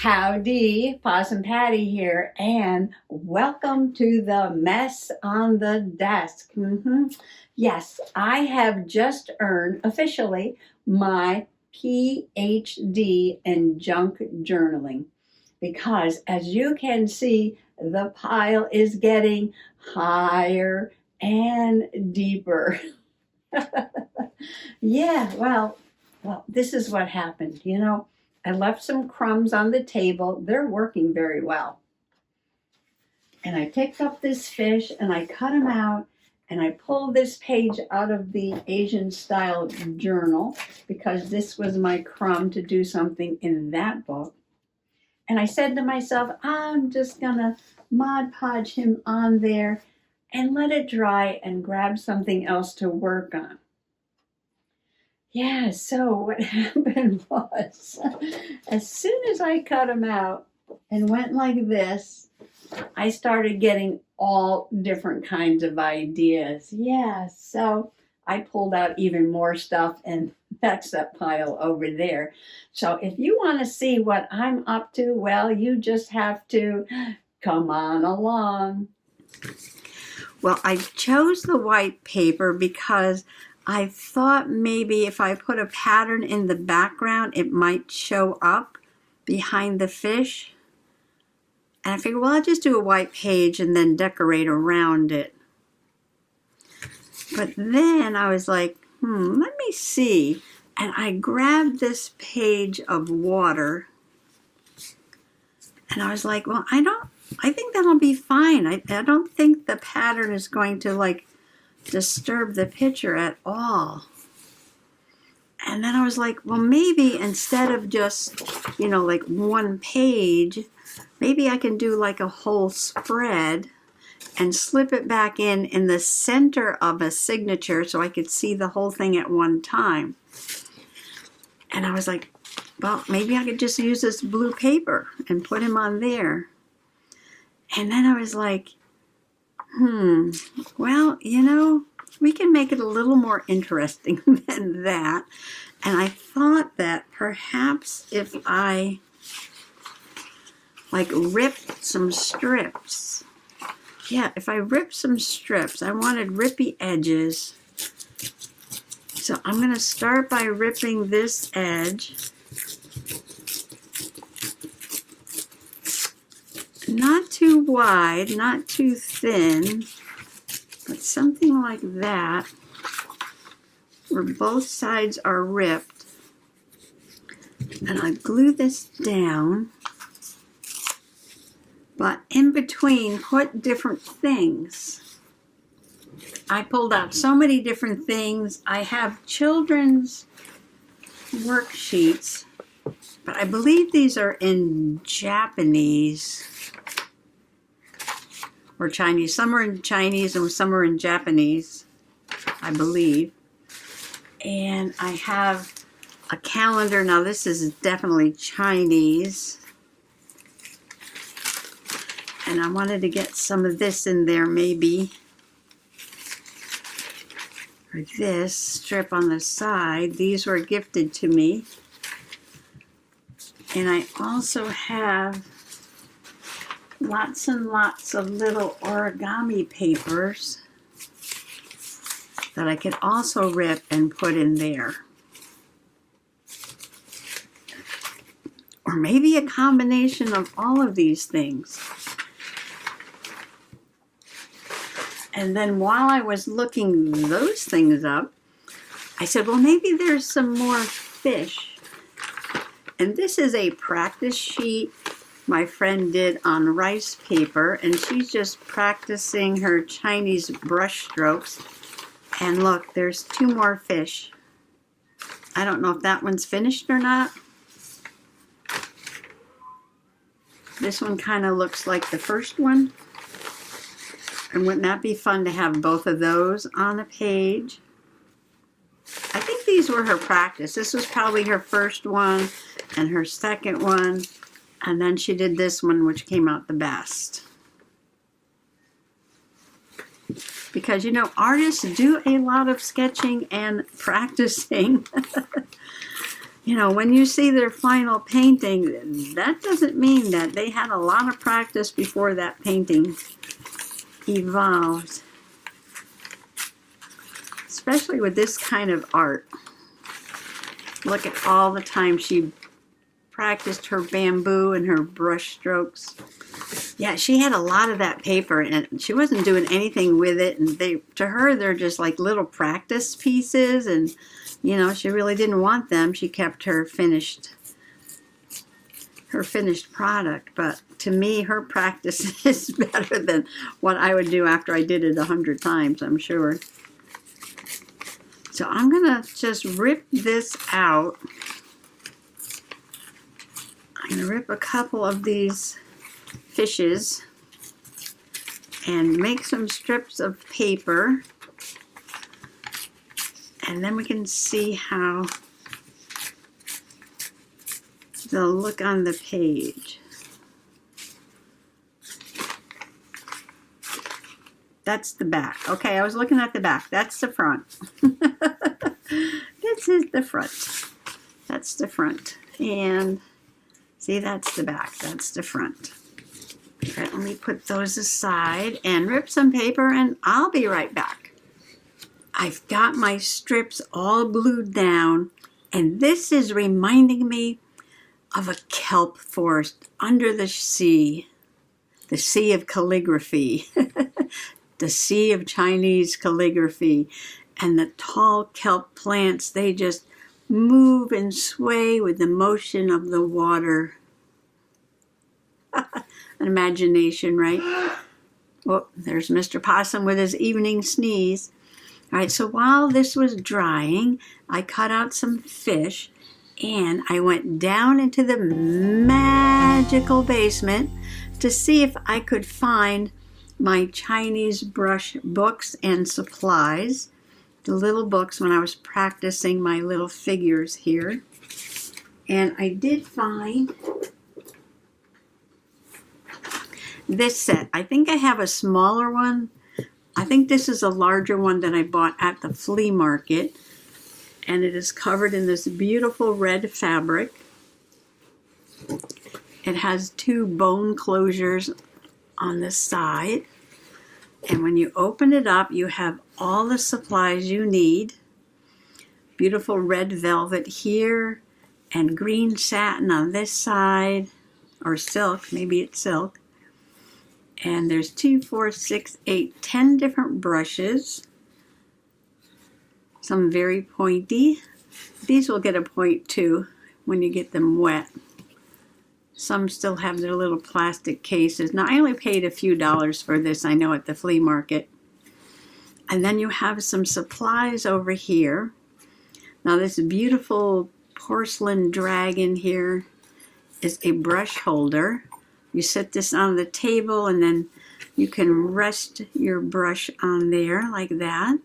Howdy, Possum Patty here, and welcome to the mess on the desk. Yes, I have just earned officially my PhD in junk journaling because, as you can see, the pile is getting higher and deeper. Yeah, well, this is what happened. I left some crumbs on the table. They're working very well. And I picked up this fish and I cut him out and I pulled this page out of the Asian style journal because this was my crumb to do something in that book. And I said to myself, I'm just gonna Mod Podge him on there and let it dry and grab something else to work on. Yeah, so what happened was, as soon as I cut him out and went like this, I started getting all different kinds of ideas. Yeah, so I pulled out even more stuff, and that's that pile over there. So if you want to see what I'm up to, well, you just have to come on along. Well, I chose the white paper because I thought maybe if I put a pattern in the background, it might show up behind the fish. And I figured, well, I'll just do a white page and then decorate around it. But then I was like, let me see. And I grabbed this page of water. And I was like, well, I think that'll be fine. I don't think the pattern is going to disturb the picture at all. And then I was like, well, maybe instead of just, one page, maybe I can do a whole spread and slip it back in the center of a signature so I could see the whole thing at one time. And I was like, well, maybe I could just use this blue paper and put him on there. And then I was like, well, we can make it a little more interesting than that. And I thought that perhaps if I ripped some strips. Yeah, if I ripped some strips, I wanted rippy edges. So I'm going to start by ripping this edge. Not too wide, not too thin, but something like that, where both sides are ripped. And I glue this down, but in between put different things. I pulled out so many different things. I have children's worksheets, but I believe these are in Japanese or Chinese. Some are in Chinese and some are in Japanese, I believe. And I have a calendar. Now this is definitely Chinese. And I wanted to get some of this in there maybe. Or this strip on the side. These were gifted to me. And I also have lots and lots of little origami papers that I could also rip and put in there. Or maybe a combination of all of these things. And then while I was looking those things up, I said, well, maybe there's some more fish. And this is a practice sheet my friend did on rice paper, and she's just practicing her Chinese brush strokes. And look, there's 2 more fish. I don't know if that one's finished or not. This one kind of looks like the first one. And wouldn't that be fun to have both of those on a page? I think these were her practice. This was probably her first one and her second one. And then she did this one, which came out the best. Because, artists do a lot of sketching and practicing. You know, when you see their final painting, that doesn't mean that they had a lot of practice before that painting evolved. Especially with this kind of art. Look at all the time she practiced her bamboo and her brush strokes. Yeah, she had a lot of that paper and she wasn't doing anything with it. And to her, they're just like little practice pieces. And, you know, she really didn't want them. She kept her finished product. But to me, her practice is better than what I would do after I did it 100 times, I'm sure. So I'm going to just rip this out. I'm going to rip a couple of these fishes and make some strips of paper. And then we can see how they'll look on the page. That's the back. Okay, I was looking at the back. That's the front. This is the front. That's the front. And see, that's the back. That's the front. All right, let me put those aside and rip some paper, and I'll be right back. I've got my strips all glued down, and this is reminding me of a kelp forest under the sea of calligraphy. The sea of Chinese calligraphy, and the tall kelp plants, they just move and sway with the motion of the water. An imagination, right? Oh, there's Mr. Possum with his evening sneeze. All right, so while this was drying, I cut out some fish, and I went down into the magical basement to see if I could find my Chinese brush books and supplies, the little books when I was practicing my little figures here. And I did find this set. I think I have a smaller one. I think this is a larger one that I bought at the flea market. And it is covered in this beautiful red fabric. It has 2 bone closures on the side, and when you open it up, you have all the supplies you need. Beautiful red velvet here, and green satin on this side, or silk, maybe it's silk. And there's 2, 4, 6, 8, 10 different brushes. Some very pointy. These will get a point too when you get them wet. Some still have their little plastic cases. Now, I only paid a few dollars for this, I know, at the flea market. And then you have some supplies over here. Now, this beautiful porcelain dragon here is a brush holder. You set this on the table, and then you can rest your brush on there like that.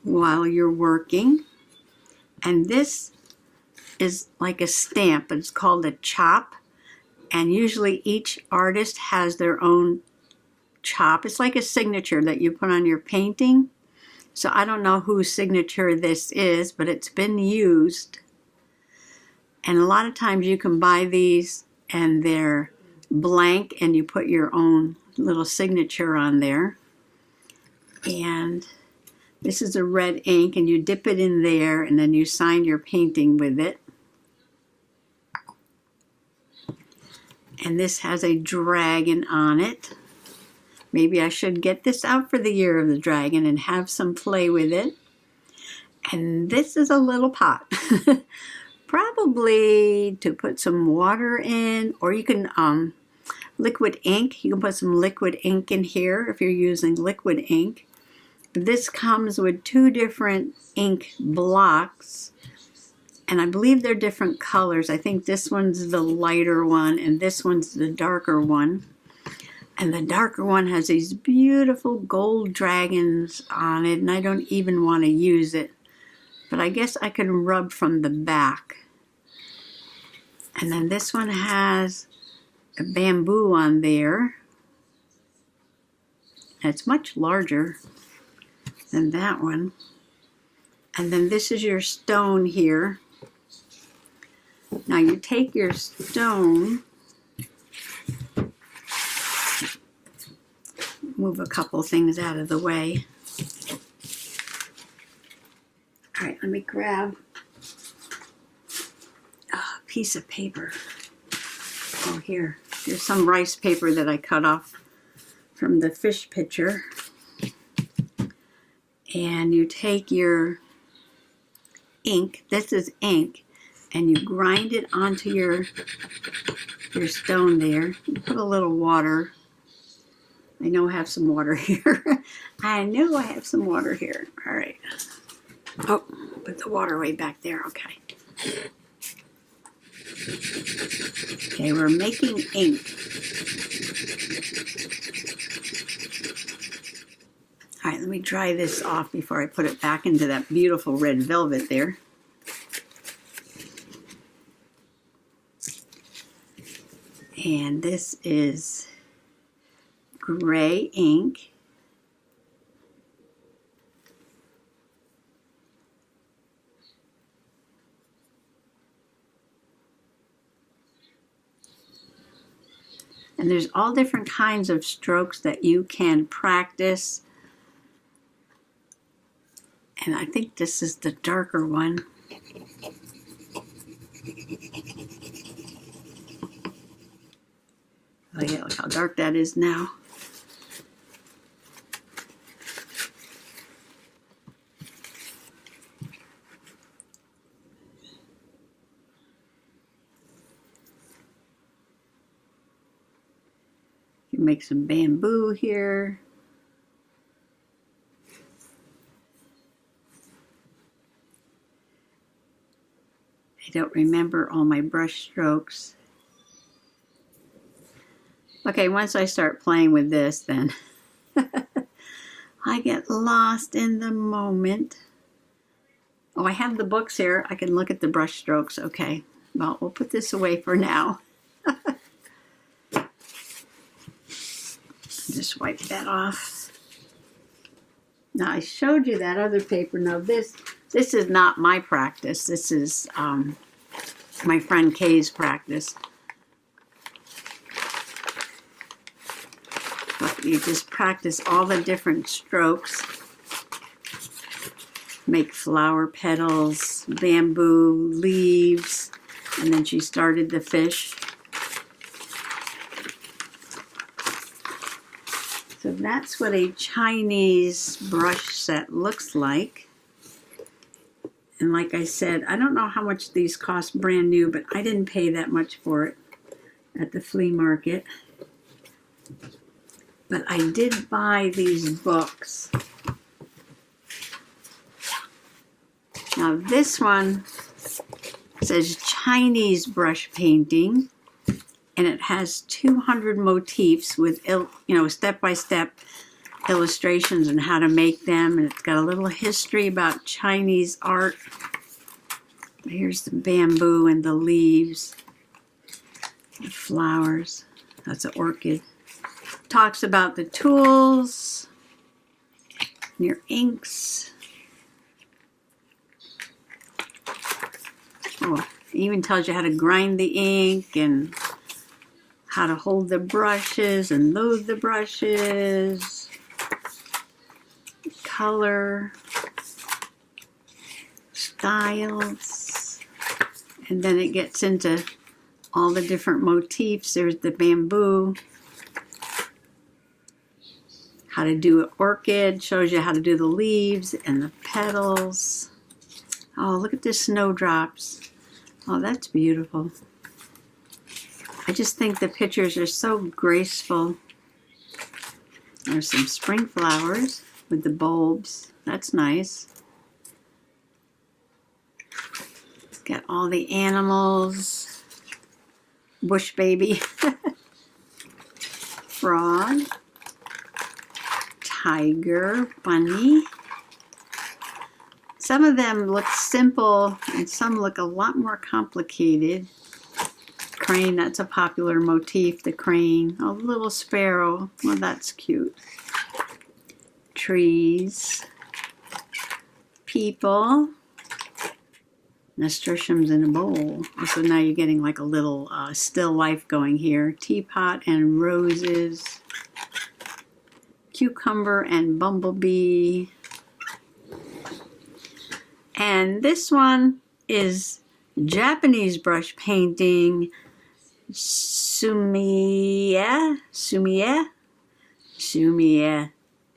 While you're working. And this is like a stamp, but it's called a chop. And usually each artist has their own chop. It's like a signature that you put on your painting. So I don't know whose signature this is, but it's been used. And a lot of times you can buy these and they're blank and you put your own little signature on there. And this is a red ink, and you dip it in there, and then you sign your painting with it. And this has a dragon on it. Maybe I should get this out for the year of the dragon and have some play with it. And this is a little pot. Probably to put some water in, or you can, liquid ink. You can put some liquid ink in here if you're using liquid ink. This comes with 2 different ink blocks, and I believe they're different colors. I think this one's the lighter one, and this one's the darker one. And the darker one has these beautiful gold dragons on it, and I don't even want to use it. But I guess I can rub from the back. And then this one has a bamboo on there. And it's much larger than that one. And then this is your stone here. Now you take your stone, move a couple things out of the way. All right, let me grab a piece of paper. Oh, here's some rice paper that I cut off from the fish picture. And you take your ink, this is ink, and you grind it onto your stone there. You put a little water. I know I have some water here. I know I have some water here. All right. Oh, put the water way back there. Okay. Okay, we're making ink. All right, let me dry this off before I put it back into that beautiful red velvet there. And this is gray ink. And there's all different kinds of strokes that you can practice. And I think this is the darker one. Oh yeah, look how dark that is now. You make some bamboo here. I don't remember all my brush strokes. Okay, once I start playing with this, then I get lost in the moment. Oh, I have the books here. I can look at the brush strokes. Okay, well, we'll put this away for now. Just wipe that off. Now, I showed you that other paper. Now, this is not my practice. This is my friend Kay's practice. But you just practice all the different strokes. Make flower petals, bamboo, leaves, and then she started the fish. So that's what a Chinese brush set looks like. And like I said, I don't know how much these cost brand new, but I didn't pay that much for it at the flea market. But I did buy these books. Now this one says Chinese brush painting, and it has 200 motifs with, step-by-step illustrations on how to make them, and it's got a little history about Chinese art. Here's the bamboo and the leaves, the flowers. That's an orchid. Talks about the tools, your inks. Oh, it even tells you how to grind the ink and how to hold the brushes and load the brushes, color, styles, and then it gets into all the different motifs. There's the bamboo, how to do an orchid, shows you how to do the leaves and the petals. Oh, look at the snowdrops. Oh, that's beautiful. I just think the pictures are so graceful. There's some spring flowers with the bulbs. That's nice. It's got all the animals. Bush baby. Frog. Tiger. Bunny. Some of them look simple and some look a lot more complicated. Crane, that's a popular motif, the crane. A little sparrow, well, that's cute. Trees. people. Nasturtiums in a bowl. So now you're getting like a little still life going here. Teapot and roses. Cucumber and bumblebee. And this one is Japanese brush painting. Sumie,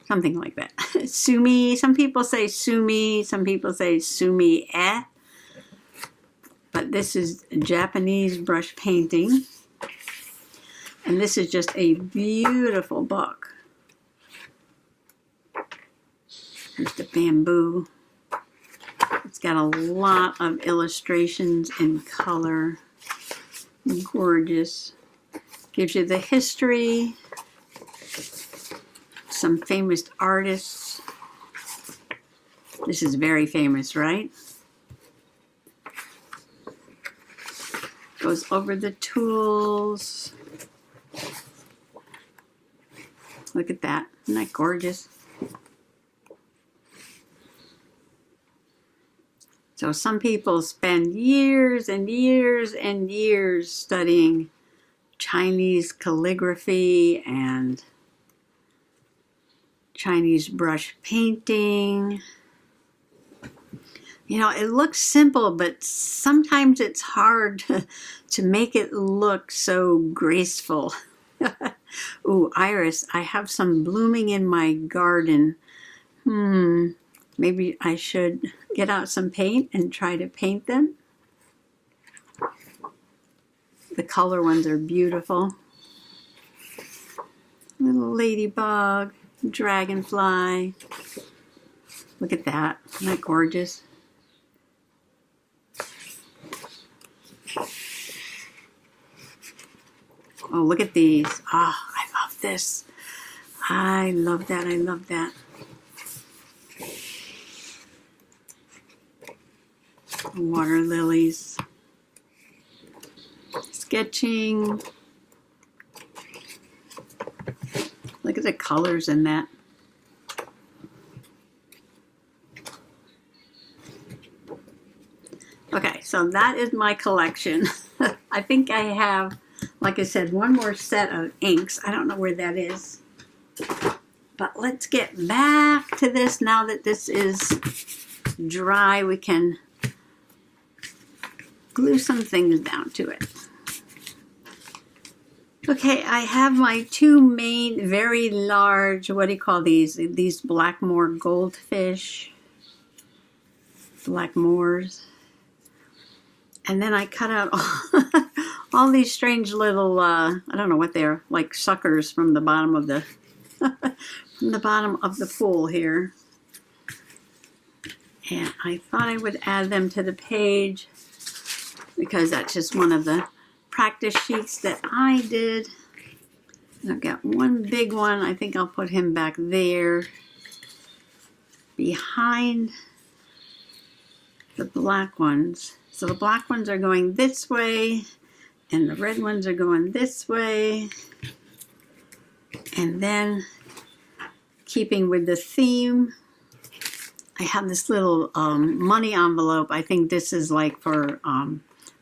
something like that. Sumi, some people say sumi, some people say sumie. But this is Japanese brush painting. And this is just a beautiful book. There's the bamboo. It's got a lot of illustrations in color. Gorgeous. Gives you the history. Some famous artists. This is very famous, right? Goes over the tools. Look at that. Isn't that gorgeous? So some people spend years and years and years studying Chinese calligraphy and Chinese brush painting. You know, it looks simple, but sometimes it's hard to make it look so graceful. Ooh, iris, I have some blooming in my garden. Maybe I should get out some paint and try to paint them. The color ones are beautiful. Little ladybug, dragonfly. Look at that. Isn't that gorgeous? Oh, look at these. Ah, oh, I love this. I love that. I love that. Water lilies. Sketching. Look at the colors in that. Okay, so that is my collection. I think I have, like I said, one more set of inks. I don't know where that is. But let's get back to this. Now that this is dry, we can glue some things down to it. Okay, I have my two main, very large, what do you call these? These Blackmore goldfish. Blackmores. And then I cut out all these strange little, I don't know what they're, like suckers from the bottom of the, from the bottom of the pool here. And I thought I would add them to the page because that's just one of the practice sheets that I did. And I've got one big one. I think I'll put him back there behind the black ones. So the black ones are going this way and the red ones are going this way. And then keeping with the theme, I have this little money envelope. I think this is like for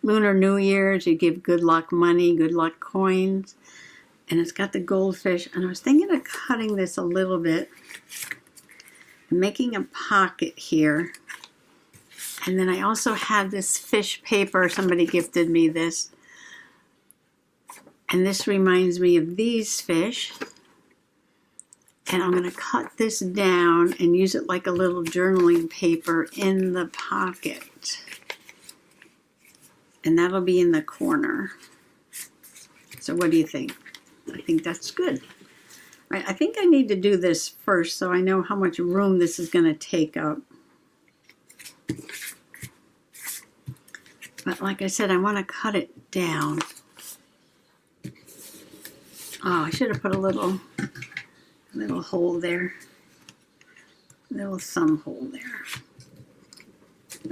Lunar New Year's. You give good luck money, good luck coins. And it's got the goldfish. And I was thinking of cutting this a little bit and making a pocket here. And then I also had this fish paper. Somebody gifted me this. And this reminds me of these fish. And I'm going to cut this down and use it like a little journaling paper in the pocket. And that'll be in the corner. So what do you think? I think that's good. Right, I think I need to do this first so I know how much room this is going to take up. But like I said, I want to cut it down. Oh, I should have put a little hole there. Little thumb hole there.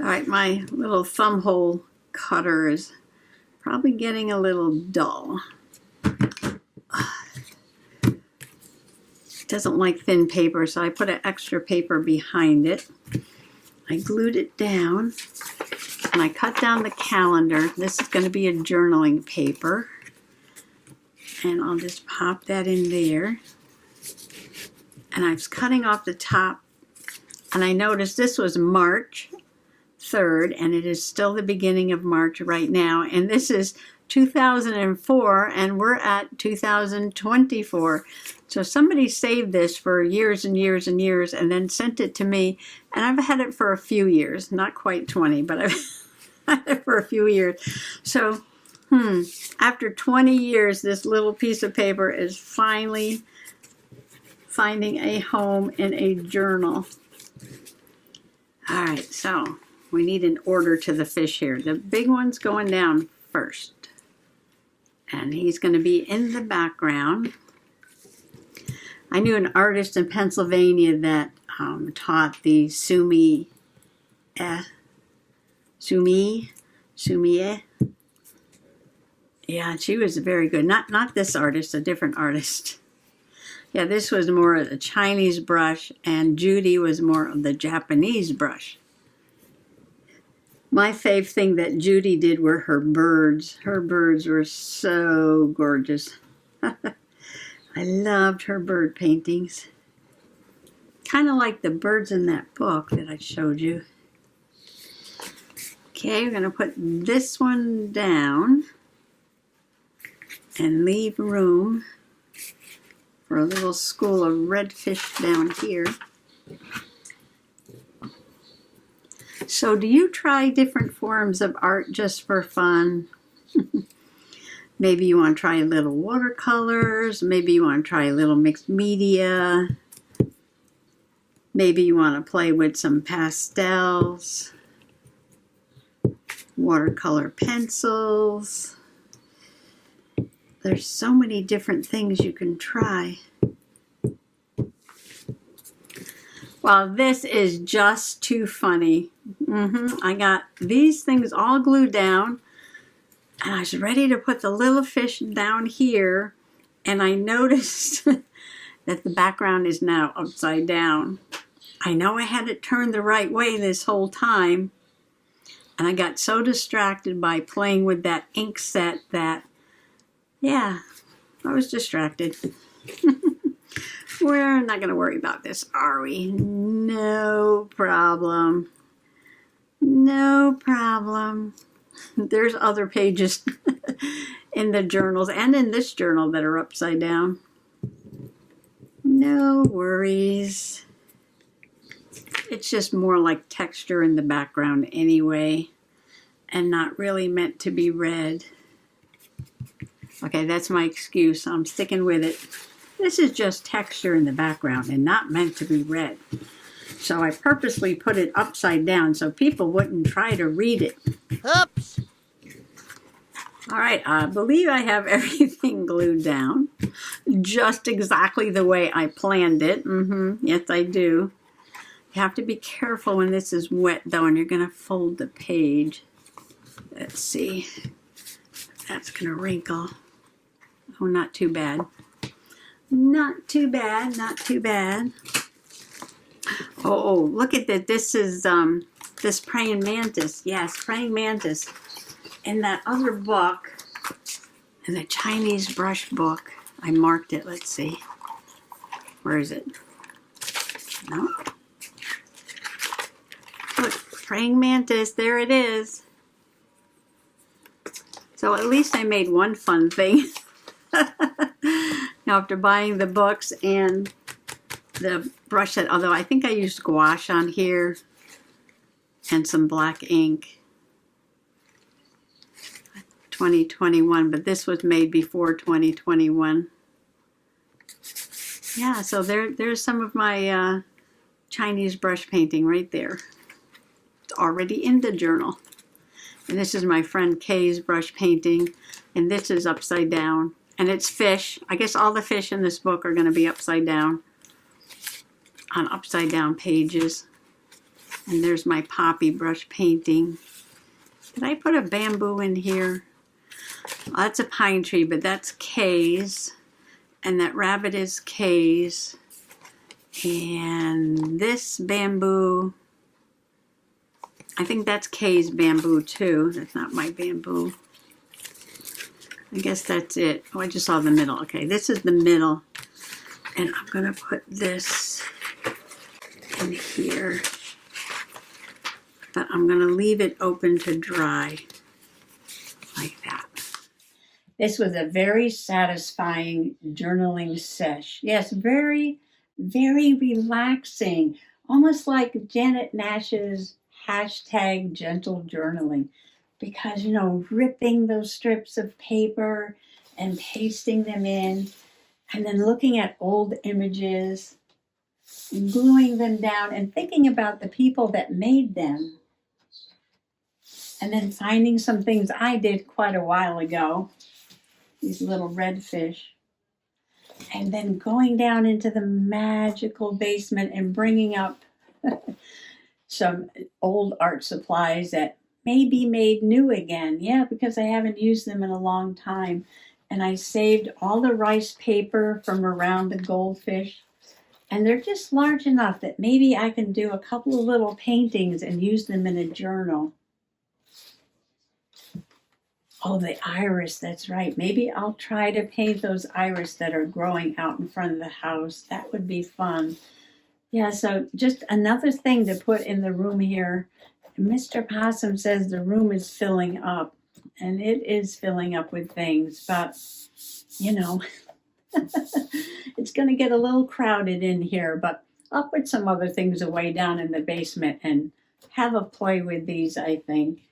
All right, my little thumb hole cutter is probably getting a little dull. It doesn't like thin paper, so I put an extra paper behind it. I glued it down, and I cut down the calendar. This is going to be a journaling paper, and I'll just pop that in there. And I was cutting off the top, and I noticed this was March 3rd, and it is still the beginning of March right now, and this is 2004, and we're at 2024. So somebody saved this for years and years and years and then sent it to me, and I've had it for a few years, not quite 20, but I've had it for a few years. So after 20 years, this little piece of paper is finally finding a home in a journal. All right, so we need an order to the fish here. The big one's going down first, and he's going to be in the background. I knew an artist in Pennsylvania that taught the sumi. Yeah, she was very good. Not this artist, a different artist. Yeah, this was more of the Chinese brush, and Judy was more of the Japanese brush. My fave thing that Judy did were her birds. Her birds were so gorgeous. I loved her bird paintings. Kind of like the birds in that book that I showed you. Okay, we're going to put this one down and leave room for a little school of redfish down here. So do you try different forms of art just for fun? Maybe you want to try a little watercolors. Maybe you want to try a little mixed media. Maybe you want to play with some pastels, watercolor pencils. There's so many different things you can try. Well, this is just too funny. I got these things all glued down, and I was ready to put the little fish down here, and I noticed that the background is now upside down. I know I had it turned the right way this whole time, and I got so distracted by playing with that ink set that, yeah, I was distracted. We're not going to worry about this, are we? No problem. No problem. There's other pages in the journals and in this journal that are upside down. No worries. It's just more like texture in the background anyway, and not really meant to be read. Okay, that's my excuse. I'm sticking with it. This is just texture in the background and not meant to be read. So I purposely put it upside down so people wouldn't try to read it. Oops. All right, I believe I have everything glued down. Just exactly the way I planned it. Yes, I do. You have to be careful when this is wet, though, and you're going to fold the page. Let's see. That's going to wrinkle. Oh, not too bad. Not too bad, not too bad. Oh, look at that. This is this praying mantis. Yes, praying mantis. In that other book, in the Chinese brush book, I marked it. Let's see. Where is it? No. Look, praying mantis. There it is. So at least I made one fun thing. Now, after buying the books and the brush set, although I think I used gouache on here and some black ink. 2021, but this was made before 2021. Yeah, so there's some of my Chinese brush painting right there. It's already in the journal. And this is my friend Kay's brush painting, and this is upside down. And it's fish. I guess all the fish in this book are going to be upside down, on upside down pages. And there's my poppy brush painting. Did I put a bamboo in here? Oh, that's a pine tree, but that's Kay's. And that rabbit is Kay's. And this bamboo I think that's Kay's bamboo too. That's not my bamboo. I guess that's it. Oh, I just saw the middle. Okay, this is the middle. And I'm going to put this in here. But I'm going to leave it open to dry like that. This was a very satisfying journaling sesh. Yes, very, very relaxing. Almost like Janet Nash's hashtag gentle journaling. Because, you know, ripping those strips of paper and pasting them in, and then looking at old images, and gluing them down, and thinking about the people that made them. And then finding some things I did quite a while ago, these little red fish. And then going down into the magical basement and bringing up some old art supplies that may be made new again. Yeah, because I haven't used them in a long time. And I saved all the rice paper from around the goldfish. And they're just large enough that maybe I can do a couple of little paintings and use them in a journal. Oh, the iris, that's right. Maybe I'll try to paint those iris that are growing out in front of the house. That would be fun. Yeah, so just another thing to put in the room here. Mr. Possum says the room is filling up, and it is filling up with things, but, you know, it's going to get a little crowded in here, but I'll put some other things away down in the basement and have a play with these, I think.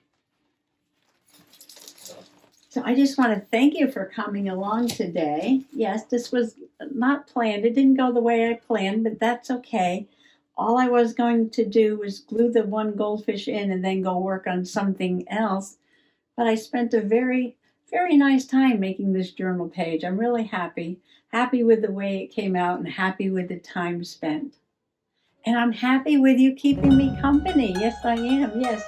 So I just want to thank you for coming along today. Yes, this was not planned. It didn't go the way I planned, but that's okay. All I was going to do was glue the one goldfish in and then go work on something else. But I spent a very, very nice time making this journal page. I'm really happy. Happy with the way it came out and happy with the time spent. And I'm happy with you keeping me company. Yes, I am. Yes.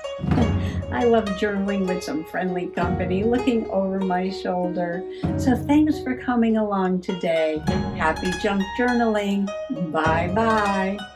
I love journaling with some friendly company, looking over my shoulder. So thanks for coming along today. Happy junk journaling. Bye-bye.